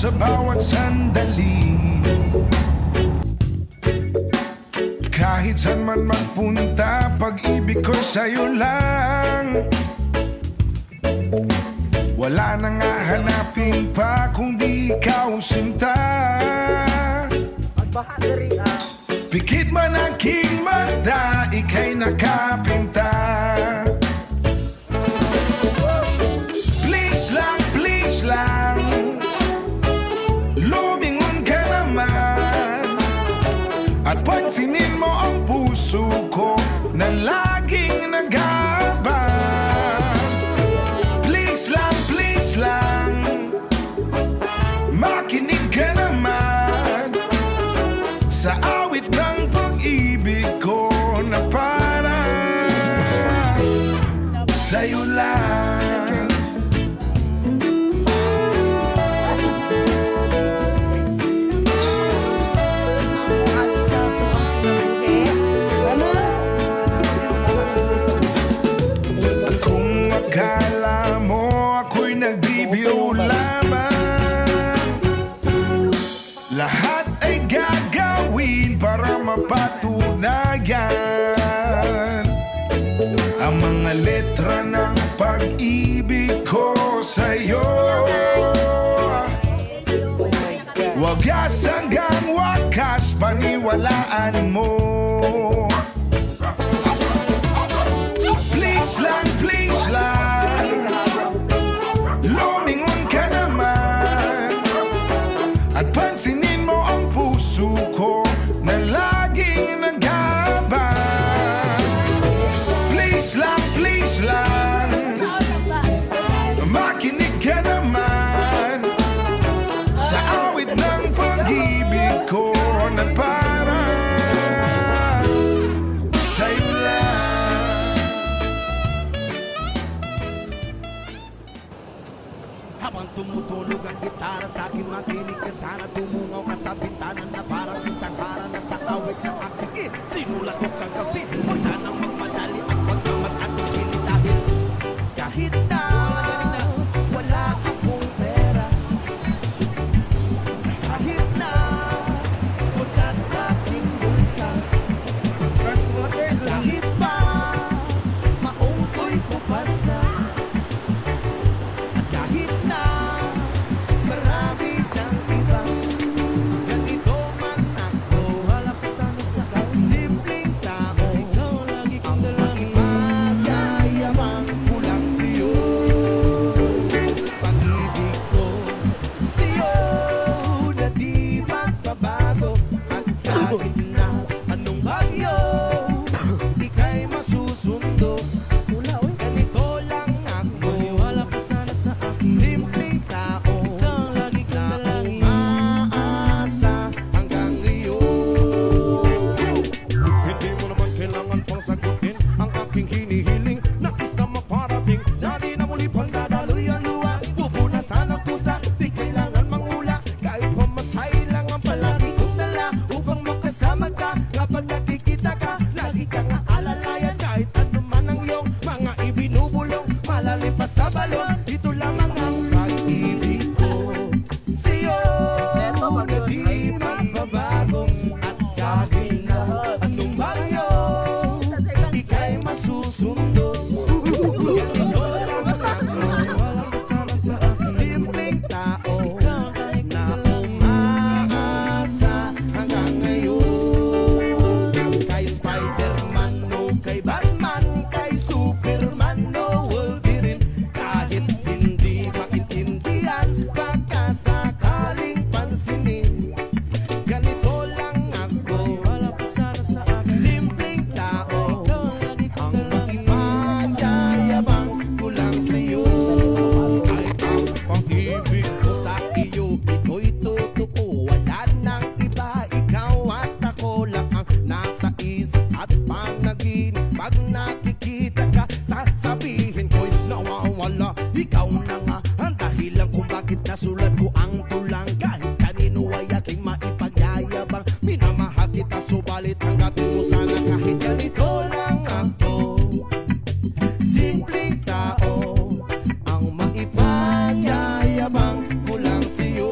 sa bawat sandali. Kahit saan man magpunta, pag-ibig ko sa'yo lang. Wala nang hahanapin pa kundi ikaw, sinta. Pikit man aking mata, ika'y nakapinta. Please lang, lumingon ka naman at pansinin mo ang puso ko na laging nag-aabang. Please lang, makinig ka naman sa awit ng pag-ibig ko na parang sa'yo lang. Akala mo ako'y nagbibiro lamang. Lahat ay gagawin para mapatunayan ang mga letra ng pag-ibig ko sa'yo. Wagas hanggang wakas, paniwalaan mo. Please lang, lumingon ka naman at pansinin mo ang puso ko na laging nag-aabang. Please lang, makinig ka naman sa awit ng pag-ibig ko na parang sa'yo lang. Habang tumutunog ang gitara sa akin, makinig ka sana. Tumungaw ka sa bintana na parang isang hara na sa awit ng aking sinulat ko kagabi. Huwag sanang magmadali at huwag kang mag-atong pinitahit. Kahit na wala akong pera, kahit na wala sa aking bulsa, kahit pa maong ko'y kupas na, kahit na marami diyang iba, ganito man ako, wala ka sana sa simpleng tao. Ikaw lagi kong dalangin, magyayabang ko lang sa'yo. Pag-ibig ko sa'yo na di magbabago, at kahit na anong bagyo, ika'y masusundo. Ganito lang ako, wala ka sana sa akin, simpleng tao. Ikaw lagi kong dalangin, umaasa hanggang ngayon. Hindi mo naman kailangan pang sagutin ang aking hinihiling. Nais na maparating na di na muli pang dadaloy ang luha. Pupunasan ang pusa, di kailangan mangula. Kahit pamasahe lang ang palagi kong dala upang makasama ka. Kapag nakikita ka, lagi kang aalalayan. Kahit ano man ang iyong mga ibinubulong, malalim pa sa balon, ito lamang ang pag-ibig ko sa'yo na di magbabago. At kahit na anong bagyo, ika'y masusundo. Ganito lang ako, walang kasama sa akin, simpleng tao na umaasa hanggang ngayon. Kay Spider-Man o kay Batman, kay Superman o Wolverine, kahit hindi maintindihan, baka sakaling pansinin. Ganito lang ako, wala ka sana sa akin, simpleng tao. Ang makipagyayabang ko lang sa'yo. Ay ang pag-ibig ko sa iyo, ito'y totoo. Wala nang iba, ikaw at ako lang ang nasa isip at panaginip. Pag nakikita ka, sasabihin ko'y nawawala. Ikaw na nga ang dahilan kung bakit nasulat ko ang tulang. Kahit kanino ay aking maipagyayabang, minamahal kita subalit tanggapin mo sana kahit ganito lang ako, simpleng tao. Ang maipagyayabang ko lang sa'yo.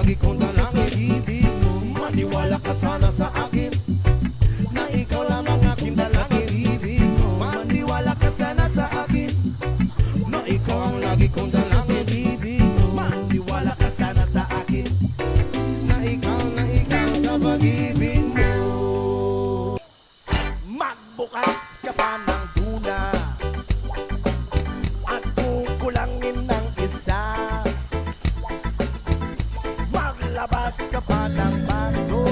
lagi kong dalangin ibig mo. Maniwala ka sana sa akin na ikaw lang ang aking dalangin ibig mo. Maniwala ka sana sa akin na ikaw ang lagi kong dalangin ibig mo. Maniwala ka sana sa akin na ikaw sa pag-ibig mo. Magbukas ka pa ng duna at kukulangin ng isa. Maglabas ka pa ng baso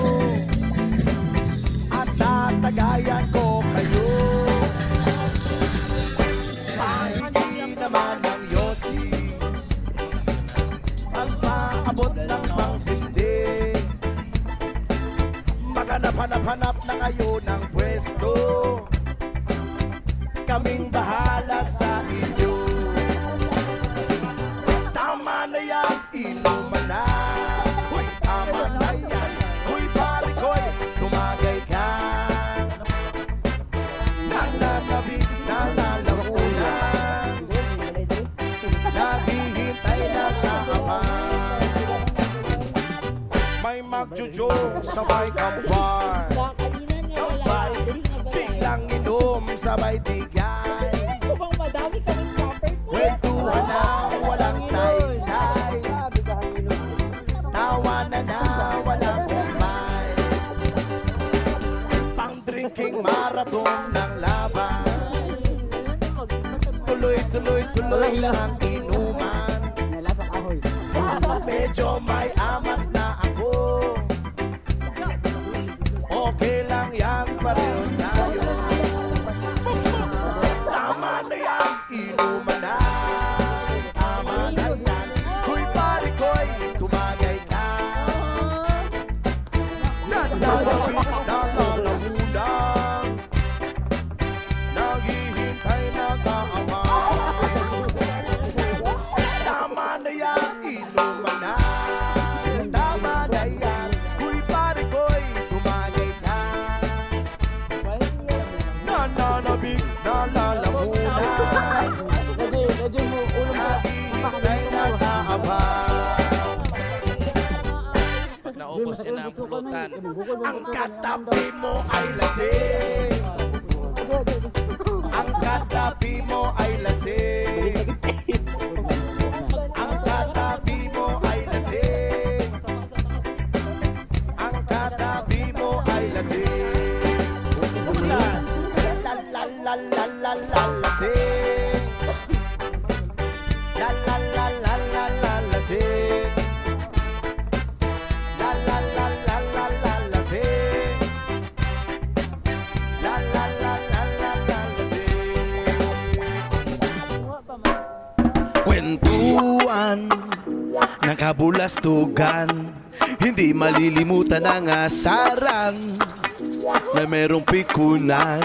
at tatagayan ko kayo. Hindi naman ng yosi ang paabot ng pangsindi. Maghanap-hanap na kayo ng pwesto, kaming bahala sa inyo. Tama na yan, inuman na. Uy, tama na yan. Uy, pare ko'y tumagay ka. Nananabik, nalalamunan, naghihintay na kaabang. May magjujong sabay kampay, kampay, biglang inom sabay tigay. Kwentuhan na walang saysay, tawanan na walang kumpay. Pang drinking marathon ng laban, tuloy lang ang inuman. Medyo may amas na ako, okay lang yan, pareho tayo. Tama na yan, inuman na. Tama na yan, kuy pare ko'y tumagay ka. Nananabik, nalalamunan, naghihintay na kaabang. Tama na yan, inuman na. Tama na yan, kuy pare ko'y tumagay ka. Nananabik, nalalamunan, naghihintay na kaabang. Pag naubos niya na ang pulutan, ang katabi mo ay lasing. Ang katabi mo ay lasing. Ang katabi mo ay lasing. Ang katabi mo ay lasing. Buksan. La lasing. La lasing. La lasing. La lasing. Kwentuhan, nakabulastugan, hindi malilimutan ang asaran na merong pikunan,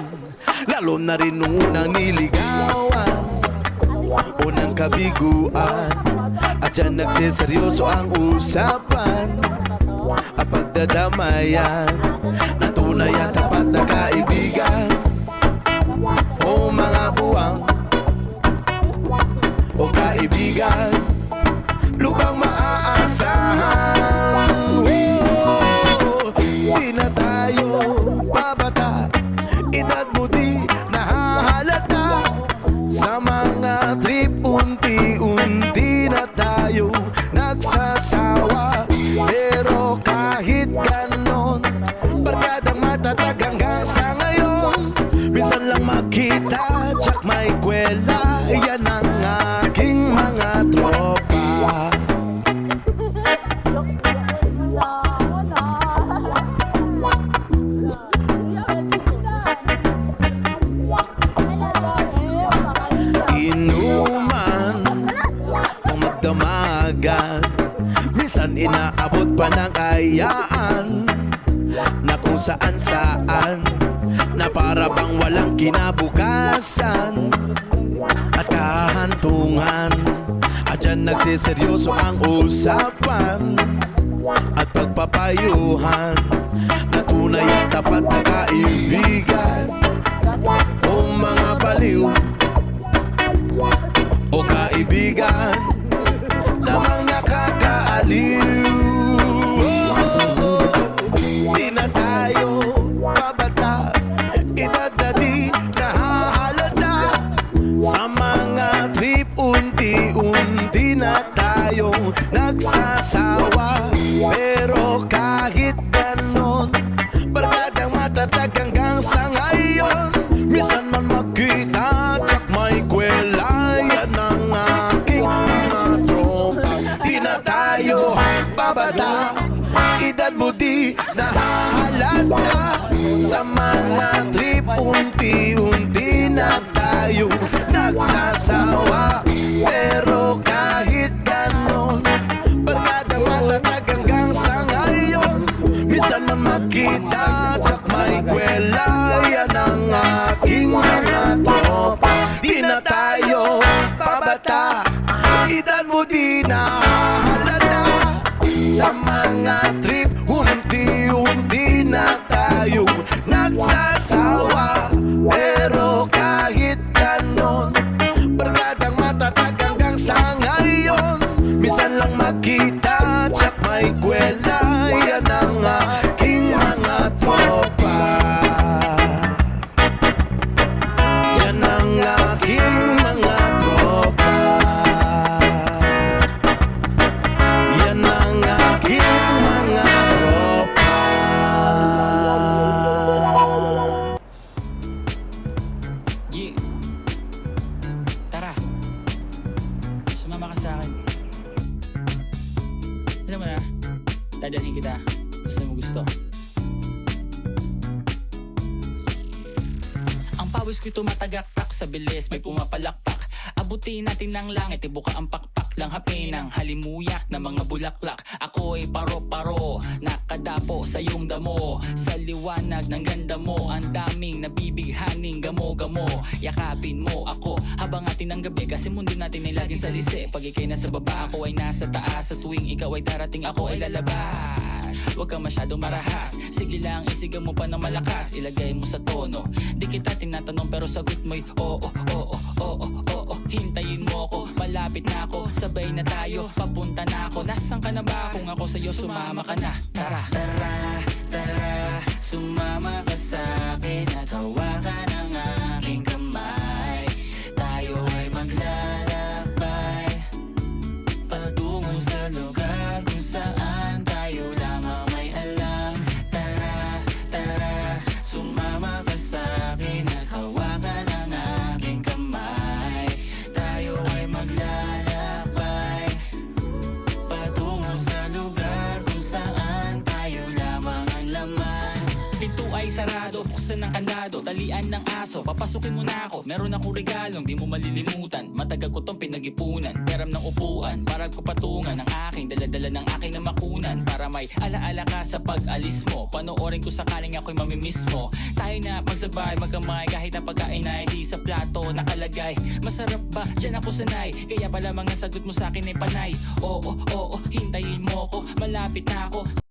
lalo na rin unang niligawan, unang kabiguan, at dyan nagseseryoso ang usapan at pagdadamayan na tunay at tapat na kaibigan. O mga buwang o kaibigan, lubang maaasahan. Di na tayo babata, edad mo di nahahalata. Sa mga trip unti-unti na tayo nagsasawa. Pero kahit ganon, barkadang matatag hanggang sa ngayon. Minsan lang makita, tsak may kwela, yan ang aking mga tropa. Inuman o magdamagan, minsan inaabot pa ng ayaan na kung saan-saan, na para bang walang kinabukasan at kahantungan. At dyan nagsiseryoso ang usapan at pagpapayuhan na tunay at tapat na kaibigan. O mga baliw o kaibigan, namang nakakaaliw. pabata. Edad mo di nahahalata. Sa mga trip, unti-unti na tayo nagsasawa. Pero kahit ganon, barkadang matatag hanggang sa ngayon. Minsan man magkita, tsak may kwela. Yan ang aking mga tropa. Di na tayo pabata. Edad mo di nahahalata. Sa mga trip, unti-unti na tayo nagsasawa. Pero kahit ganon, barkadang matatag hanggang sa ngayon. Minsan lang magkita, tsak may kwela. Yan ang aking mga tropa. Yan ang aking mga tropa. Yan ang aking mga tropa. Yeah. Tara. Sumama ka sa akin. Alam mo na, dadalhin kita. Gusto mo gusto. Ang pawis ko'y tumatagaktak sa bilis, may pumapalakpak. Abutin natin ng langit, ibuka ang pakpak. Langhapin ang halimuyak na mga bulaklak. Ako'y paro-paro, nakadapo sa iyong damo. Sa liwanag ng ganda mo, ang daming nabibighaning gamo-gamo. Yakapin mo ako habang atin ang gabi, kasi mundo natin ay laging salisi. Pag ikay nasa baba, ako ay nasa taas. Sa tuwing ikaw ay darating, ako ay lalabas. Huwag kang masyadong marahas, sige lang isigaw mo pa ng malakas. Ilagay mo sa tono, di kita tinatanong pero sagot mo'y oo, oo, oo, oo. Hintayin mo ko, malapit na ako, sabay na tayo, papunta na ako. Nasaan ka na ba? Kung ako sa'yo, sumama ka na. Tara, tara, tara, sumama ka sa'kin at hawakan ang aking kamay. Tayo ay maglalakbay patungo sa lugar kung saan tayo lamang may alam. Tara, tara, sumama ka sa'kin at hawakan ang aking kamay. Tayo ay maglalakbay patungo sa lugar kung saan tayo lamang ang laman. Pinto ay sarado, buksan ng kandado, talian ng aso, papasukin mo na ako. Meron akong regalong di mo malilimutan. Matagal ko tong pinag-ipunan, peram ng upuan para ko patungan ang aking daladala ng aking namakunan. Para may alaala ka sa pag-alis mo, panoorin ko sakaling ako'y mamimiss mo. Tayo na magsabay, magkamay, kahit ang pagkain ay di sa plato nakalagay. Masarap ba? Diyan ako sanay, kaya pala mga sagot mo sa akin ay panay. Oo, oo, hintayin mo ko, malapit na ako.